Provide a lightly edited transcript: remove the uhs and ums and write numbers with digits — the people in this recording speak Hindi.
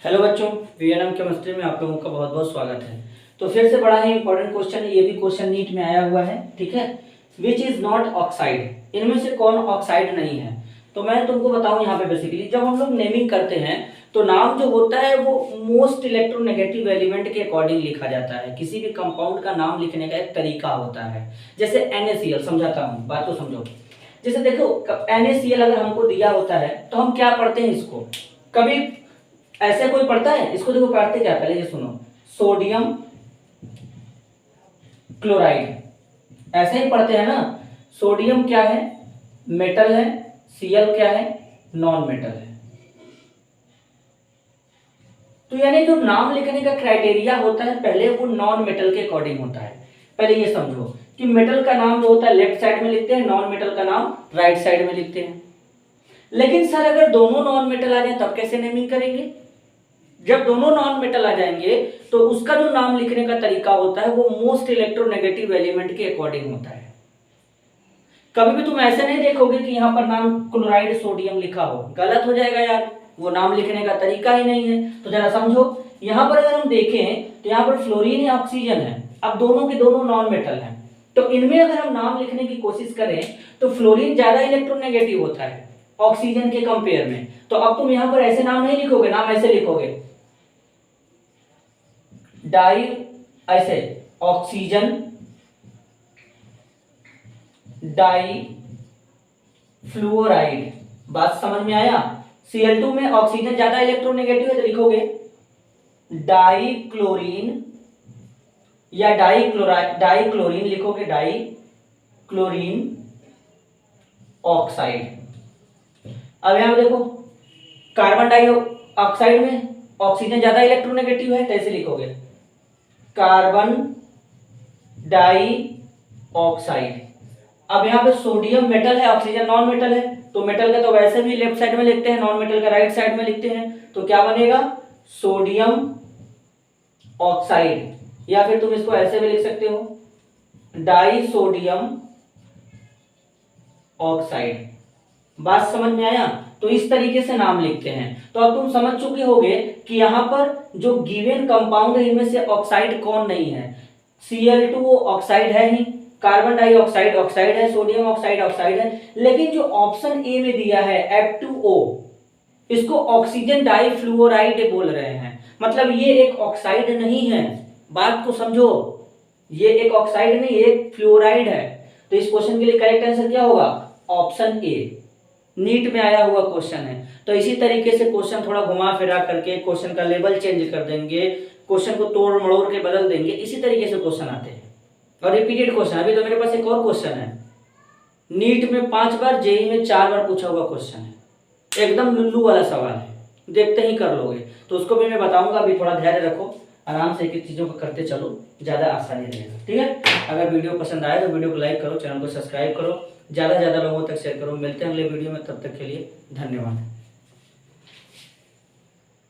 हेलो बच्चों, वीएनएम केमिस्ट्री में आप लोगों का बहुत बहुत स्वागत है। तो फिर से बड़ा ही इंपॉर्टेंट क्वेश्चन है, ये भी क्वेश्चन नीट में आया हुआ है। ठीक है, विच इज नॉट ऑक्साइड, इनमें से कौन ऑक्साइड नहीं है। तो मैं तुमको बताऊं यहाँ पे बेसिकली जब हम लोग नेमिंग करते हैं तो नाम जो होता है वो मोस्ट इलेक्ट्रोनेगेटिव एलिमेंट के अकॉर्डिंग लिखा जाता है। किसी भी कंपाउंड का नाम लिखने का एक तरीका होता है। जैसे NaCl, समझाता हूँ, बात तो समझो। जैसे देखो NaCl अगर हमको दिया होता है तो हम क्या पढ़ते हैं इसको, कभी ऐसे कोई पढ़ता है इसको। देखो पढ़ते क्या, पहले ये सुनो, सोडियम क्लोराइड, ऐसे ही पढ़ते हैं ना। सोडियम क्या है, मेटल है। Cl क्या है, नॉन मेटल है। तो यानी जो नाम लिखने का क्राइटेरिया होता है पहले वो नॉन मेटल के अकॉर्डिंग होता है। पहले ये समझो कि मेटल का नाम जो होता है लेफ्ट साइड में लिखते हैं, नॉन मेटल का नाम राइट साइड में लिखते हैं। लेकिन सर अगर दोनों नॉन मेटल आ जाए तब कैसे नेमिंग करेंगे। जब दोनों नॉन मेटल आ जाएंगे तो उसका जो नाम लिखने का तरीका होता है वो मोस्ट इलेक्ट्रोनेगेटिव एलिमेंट के अकॉर्डिंग होता है। कभी भी तुम ऐसे नहीं देखोगे कि यहाँ पर नाम क्लोराइड सोडियम लिखा हो, गलत हो जाएगा यार, वो नाम लिखने का तरीका ही नहीं है। तो जरा समझो, यहाँ पर अगर हम देखें तो यहाँ पर फ्लोरीन है, ऑक्सीजन है। अब दोनों के दोनों नॉन मेटल हैं, तो इनमें अगर हम नाम लिखने की कोशिश करें तो फ्लोरीन ज्यादा इलेक्ट्रोनेगेटिव होता है ऑक्सीजन के कंपेयर में। तो अब तुम यहाँ पर ऐसे नाम नहीं लिखोगे, नाम ऐसे लिखोगे, डाई, ऐसे ऑक्सीजन डाई फ्लूओराइड। बात समझ में आया। Cl2 में ऑक्सीजन ज्यादा इलेक्ट्रोनेगेटिव है तो लिखोगे डाई क्लोरीन या डाई क्लोरीन लिखोगे, डाई क्लोरीन ऑक्साइड। अब यहां देखो कार्बन डाइऑक्साइड में ऑक्सीजन ज्यादा इलेक्ट्रोनेगेटिव है तो ऐसे लिखोगे कार्बन डाई ऑक्साइड। अब यहाँ पे सोडियम मेटल है, ऑक्सीजन नॉन मेटल है, तो मेटल का तो वैसे भी लेफ्ट साइड में लिखते हैं, नॉन मेटल का राइट साइड में लिखते हैं। तो क्या बनेगा, सोडियम ऑक्साइड। या फिर तुम इसको ऐसे भी लिख सकते हो, डाई सोडियम ऑक्साइड। बात समझ में आया। तो इस तरीके से नाम लिखते हैं। तो अब तुम समझ चुके होगे कि यहाँ पर जो गिवन कंपाउंड है इनमें से ऑक्साइड कौन नहीं है। Cl2 वो ऑक्साइड है ही, कार्बन डाइऑक्साइड ऑक्साइड है, सोडियम ऑक्साइड ऑक्साइड है। लेकिन जो ऑप्शन ए में दिया है F2O, इसको ऑक्सीजन डाइफ्लूओराइड बोल रहे हैं, मतलब ये एक ऑक्साइड नहीं है। बात को समझो, ये एक ऑक्साइड नहीं, एक फ्लोराइड है। तो इस क्वेश्चन के लिए करेक्ट आंसर क्या होगा, ऑप्शन ए। नीट में आया हुआ क्वेश्चन है। तो इसी तरीके से क्वेश्चन थोड़ा घुमा फिरा करके क्वेश्चन का लेवल चेंज कर देंगे, क्वेश्चन को तोड़ मड़ोड़ के बदल देंगे, इसी तरीके से क्वेश्चन आते हैं। और रिपीटेड क्वेश्चन, अभी तो मेरे पास एक और क्वेश्चन है, नीट में 5 बार, जेई में 4 बार पूछा हुआ क्वेश्चन है, एकदम लुल्लू वाला सवाल है, देखते ही कर लोगे। तो उसको भी मैं बताऊंगा, अभी थोड़ा धैर्य रखो, आराम से एक चीजों को करते चलो, ज्यादा आसानी रहेगा। ठीक है, अगर वीडियो पसंद आए तो वीडियो को लाइक करो, चैनल को सब्सक्राइब करो, ज्यादा से ज्यादा लोगों तक शेयर करो। मिलते हैं अगले वीडियो में, तब तक के लिए धन्यवाद।